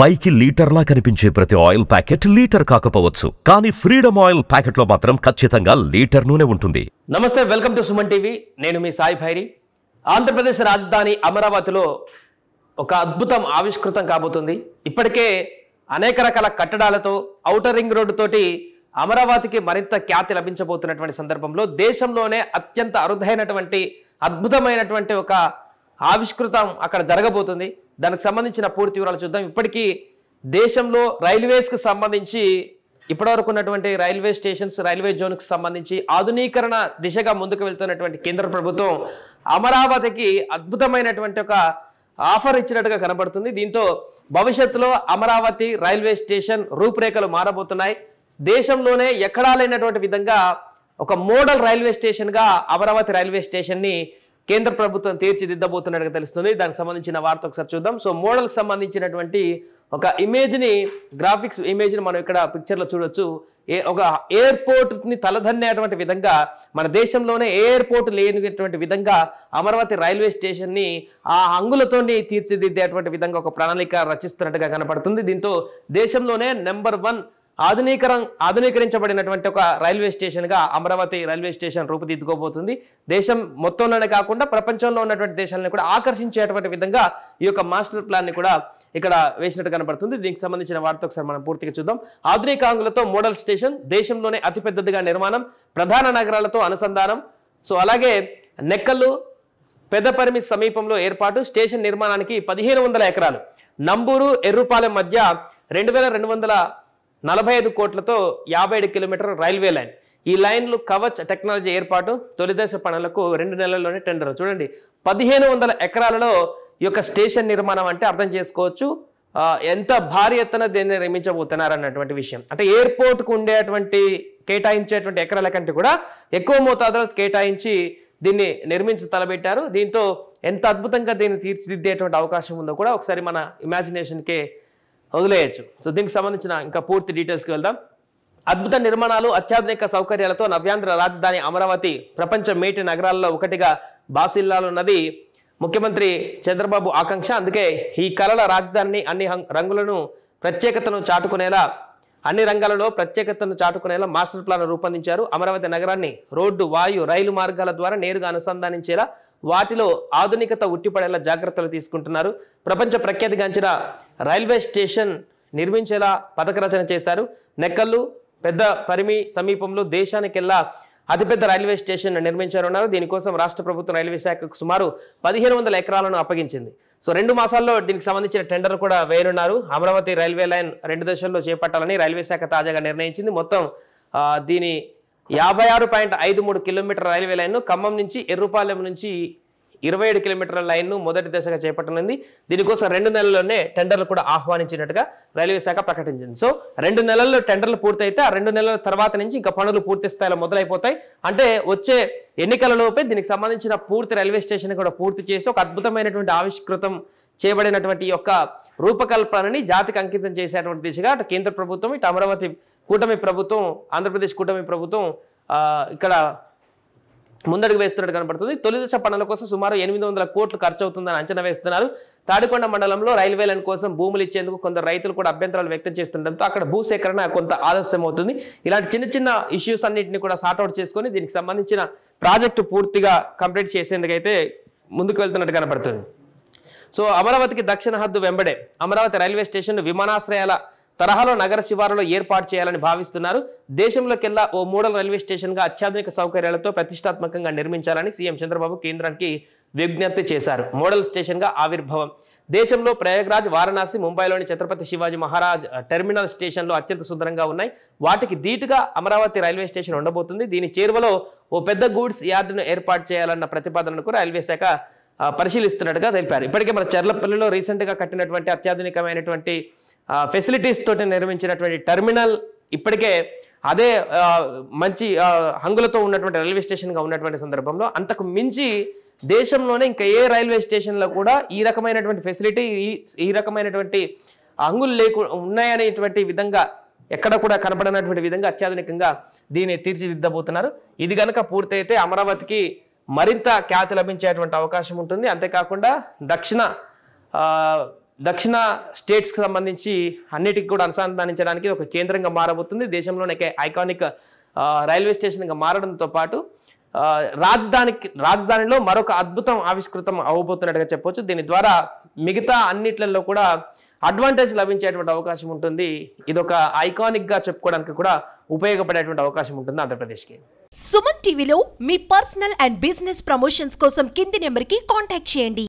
పైకి లీటర్లా కనిపించే ప్రతి ఆయిల్ ప్యాకెట్ లీటర్ కాకపోవచ్చు, కానీ ఫ్రీడమ్ ఆయిల్ ప్యాకెట్లో మాత్రం ఖచ్చితంగా లీటర్ నూనె ఉంటుంది. నమస్తే, వెల్కమ్ టు సుమన్ టీవీ. నేను మీ సాయి భైరి. ఆంధ్రప్రదేశ్ రాజధాని అమరావతిలో ఒక అద్భుతం ఆవిష్కృతం కాబోతుంది. ఇప్పటికే అనేక రకాల కట్టడాలతో ఔటర్ రింగ్ రోడ్డు తోటి అమరావతికి మరింత ఖ్యాతి లభించబోతున్నటువంటి సందర్భంలో దేశంలోనే అత్యంత అరుదైనటువంటి అద్భుతమైనటువంటి ఒక ఆవిష్కృతం అక్కడ జరగబోతుంది. దానికి సంబంధించిన పూర్తి వివరాలు చూద్దాం. ఇప్పటికీ దేశంలో రైల్వేస్కి సంబంధించి ఇప్పటివరకు ఉన్నటువంటి రైల్వే స్టేషన్స్, రైల్వే జోన్కి సంబంధించి ఆధునీకరణ దిశగా ముందుకు వెళ్తున్నటువంటి కేంద్ర ప్రభుత్వం అమరావతికి అద్భుతమైనటువంటి ఒక ఆఫర్ ఇచ్చినట్టుగా కనబడుతుంది. దీంతో భవిష్యత్తులో అమరావతి రైల్వే స్టేషన్ రూపురేఖలు మారబోతున్నాయి. దేశంలోనే ఎక్కడా లేనటువంటి విధంగా ఒక మోడల్ రైల్వే స్టేషన్గా అమరావతి రైల్వే స్టేషన్ని కేంద్ర ప్రభుత్వం తీర్చిదిద్దబోతున్నట్టుగా తెలుస్తుంది. దానికి సంబంధించిన వార్త ఒకసారి చూద్దాం. సో మోడల్కి సంబంధించినటువంటి ఒక ఇమేజ్ని, గ్రాఫిక్స్ ఇమేజ్ని మనం ఇక్కడ పిక్చర్లో చూడొచ్చు. ఒక ఎయిర్పోర్ట్ని తలదన్నేటువంటి విధంగా, మన దేశంలోనే ఎయిర్పోర్ట్ లేనటువంటి విధంగా అమరావతి రైల్వే స్టేషన్ని ఆ హంగులతోని తీర్చిదిద్దేటువంటి విధంగా ఒక ప్రణాళిక రచిస్తున్నట్టుగా కనపడుతుంది. దీంతో దేశంలోనే నెంబర్ 1 ఆధునీకరించబడినటువంటి ఒక రైల్వే స్టేషన్గా అమరావతి రైల్వే స్టేషన్ రూపుదిద్దుకోబోతుంది. దేశం మొత్తంలోనే కాకుండా ప్రపంచంలో ఉన్నటువంటి దేశాలను కూడా ఆకర్షించేటువంటి విధంగా ఈ యొక్క మాస్టర్ ప్లాన్ని కూడా ఇక్కడ వేసినట్టు కనబడుతుంది. దీనికి సంబంధించిన వార్త ఒకసారి మనం పూర్తిగా చూద్దాం. ఆధునిక హంగులతో మోడల్ స్టేషన్, దేశంలోనే అతిపెద్దదిగా నిర్మాణం, ప్రధాన నగరాలతో అనుసంధానం. సో అలాగే నెక్కల్లు పెద్దపరిమి సమీపంలో ఏర్పాటు. స్టేషన్ నిర్మాణానికి 1500 ఎకరాలు. నంబూరు ఎర్రుపాలెం మధ్య 2245 కోట్లతో 57 కిలోమీటర్ల రైల్వే లైన్. ఈ లైన్లు కవచ్ టెక్నాలజీ ఏర్పాటు. తొలిదశ పనులకు 2 నెలల్లోనే టెండర్. చూడండి, 1500 ఎకరాలలో ఈ యొక్క స్టేషన్ నిర్మాణం అంటే అర్థం చేసుకోవచ్చు ఎంత భారీ ఎత్తున దీన్ని నిర్మించబోతున్నారు అన్నటువంటి విషయం. అంటే ఎయిర్పోర్ట్కు ఉండేటువంటి కేటాయించేటువంటి ఎకరాల కంటే కూడా ఎక్కువ మోతాదులో కేటాయించి దీన్ని నిర్మించి తలబెట్టారు. దీంతో ఎంత అద్భుతంగా దీన్ని తీర్చిదిద్దేటువంటి అవకాశం ఉందో కూడా ఒకసారి మన ఇమాజినేషన్కే వదిలేయచ్చు. సో దీనికి సంబంధించిన ఇంకా పూర్తి డీటెయిల్స్కి వెళ్దాం. అద్భుత నిర్మాణాలు, అత్యాధునిక సౌకర్యాలతో నవ్యాంధ్ర రాజధాని అమరావతి ప్రపంచ మేటి నగరాల్లో ఒకటిగా బాసిల్లాలున్నది ముఖ్యమంత్రి చంద్రబాబు ఆకాంక్ష. అందుకే ఈ కళల రాజధానిని అన్ని రంగులను ప్రత్యేకతను చాటుకునేలా, అన్ని రంగాలలో ప్రత్యేకతను చాటుకునేలా మాస్టర్ ప్లాన్ రూపొందించారు. అమరావతి నగరాన్ని రోడ్డు, వాయు, రైలు మార్గాల ద్వారా నేరుగా అనుసంధానించేలా, వాటిలో ఆధునికత ఉట్టిపడేలా జాగ్రత్తలు తీసుకుంటున్నారు. ప్రపంచ ప్రఖ్యాతిగాంచిన రైల్వే స్టేషన్ నిర్మించేలా పథక రచన చేశారు. నెక్కల్లు పెద్ద పరిమి సమీపంలో దేశానికెల్లా అతిపెద్ద రైల్వే స్టేషన్ నిర్మించారన్నారు. దీనికోసం రాష్ట్ర ప్రభుత్వం రైల్వే శాఖకు సుమారు 1500 ఎకరాలను అప్పగించింది. సో 2 మాసాల్లో దీనికి సంబంధించిన టెండర్ కూడా వేయనున్నారు. అమరావతి రైల్వే లైన్ 2 దశల్లో చేపట్టాలని రైల్వే శాఖ తాజాగా నిర్ణయించింది. మొత్తం దీని 56.53 కిలోమీటర్ రైల్వే లైన్ను ఖమ్మం నుంచి ఎర్రుపాలెం నుంచి 27 కిలోమీటర్ల లైన్ను మొదటి దశగా చేపట్టనుంది. దీనికోసం 2 నెలల్లోనే టెండర్లు కూడా ఆహ్వానించినట్టుగా రైల్వే శాఖ ప్రకటించింది. సో 2 నెలల్లో టెండర్లు పూర్తయితే ఆ 2 నెలల తర్వాత నుంచి ఇంకా పనులు పూర్తి స్థాయిలో మొదలైపోతాయి. అంటే వచ్చే ఎన్నికలలోపే దీనికి సంబంధించిన పూర్తి రైల్వే స్టేషన్ కూడా పూర్తి చేసి ఒక అద్భుతమైనటువంటి ఆవిష్కృతం చేయబడినటువంటి యొక్క రూపకల్పనని జాతికి అంకితం చేసేటువంటి దిశగా అటు కేంద్ర ప్రభుత్వం, ఇటు అమరావతి కూటమి ప్రభుత్వం, ఆంధ్రప్రదేశ్ కూటమి ప్రభుత్వం ఇక్కడ ముందడుగు వేస్తున్నట్టు కనబడుతుంది. తొలి దశ పనుల కోసం సుమారు 800 కోట్లు ఖర్చు అవుతుందని అంచనా వేస్తున్నారు. తాడికొండ మండలంలో రైల్వే లైన్ కోసం భూములు ఇచ్చేందుకు కొందరు రైతులు కూడా అభ్యంతరాలు వ్యక్తం చేస్తుండటంతో అక్కడ భూసేకరణ కొంత ఆలస్యం అవుతుంది. ఇలాంటి చిన్న చిన్న ఇష్యూస్ అన్నింటినీ కూడా సార్ట్అవుట్ చేసుకొని దీనికి సంబంధించిన ప్రాజెక్టు పూర్తిగా కంప్లీట్ చేసేందుకైతే ముందుకు వెళ్తున్నట్టు కనబడుతుంది. సో అమరావతికి దక్షిణ హద్దు వెంబడే అమరావతి రైల్వే స్టేషన్ విమానాశ్రయాల తరహాలో నగర శివారులో ఏర్పాటు చేయాలని భావిస్తున్నారు. దేశంలోకెల్లా ఓ మోడల్ రైల్వే స్టేషన్గా అత్యాధునిక సౌకర్యాలతో ప్రతిష్టాత్మకంగా నిర్మించాలని సీఎం చంద్రబాబు కేంద్రానికి విజ్ఞప్తి చేశారు. మోడల్ స్టేషన్గా ఆవిర్భావం. దేశంలో ప్రయాగ్రాజ్, వారణాసి, ముంబైలోని ఛత్రపతి శివాజీ మహారాజ్ టెర్మినల్ స్టేషన్లు అత్యంత సుందరంగా ఉన్నాయి. వాటికి ధీటుగా అమరావతి రైల్వే స్టేషన్ ఉండబోతుంది. దీని చేరువలో ఓ పెద్ద గూడ్స్ యార్డును ఏర్పాటు చేయాలన్న ప్రతిపాదనకు రైల్వే శాఖ పరిశీలిస్తున్నట్టుగా తెలిపారు. ఇప్పటికే మన చర్లపల్లిలో రీసెంట్గా కట్టినటువంటి అత్యాధునికమైనటువంటి ఫెసిలిటీస్ తోటి నిర్మించినటువంటి టెర్మినల్ ఇప్పటికే అదే మంచి హంగులతో ఉన్నటువంటి రైల్వే స్టేషన్గా ఉన్నటువంటి సందర్భంలో అంతకు మించి దేశంలోనే ఇంకా ఏ రైల్వే స్టేషన్లో కూడా ఈ రకమైనటువంటి ఫెసిలిటీ, ఈ రకమైనటువంటి హంగులు ఉన్నాయనేటువంటి విధంగా ఎక్కడ కూడా కనపడనటువంటి విధంగా అత్యాధునికంగా దీన్ని తీర్చిదిద్దబోతున్నారు. ఇది కనుక పూర్తయితే అమరావతికి మరింత ఖ్యాతి లభించేటువంటి అవకాశం ఉంటుంది. అంతేకాకుండా దక్షిణ దక్షిణ స్టేట్స్కి సంబంధించి అన్నిటికి కూడా అనుసంధానించడానికి ఒక కేంద్రంగా మారబోతుంది. దేశంలోనే ఐకానిక్ రైల్వే స్టేషన్గా మారడంతో పాటు రాజధానిలో మరొక అద్భుతం ఆవిష్కృతం అవబోతున్నట్టుగా చెప్పొచ్చు. దీని ద్వారా మిగతా అన్నిట్లలో కూడా అడ్వాంటేజ్ లభించేటువంటి అవకాశం ఉంటుంది. ఇదొక ఐకానిక్గా చెప్పుకోవడానికి కూడా ఉపయోగపడేటువంటి అవకాశం ఉంటుంది ఆంధ్రప్రదేశ్కి. సుమన్ టీవీలో మీ పర్సనల్ అండ్ బిజినెస్ ప్రమోషన్స్ కోసం కింది నెంబర్కి కాంటాక్ట్ చేయండి.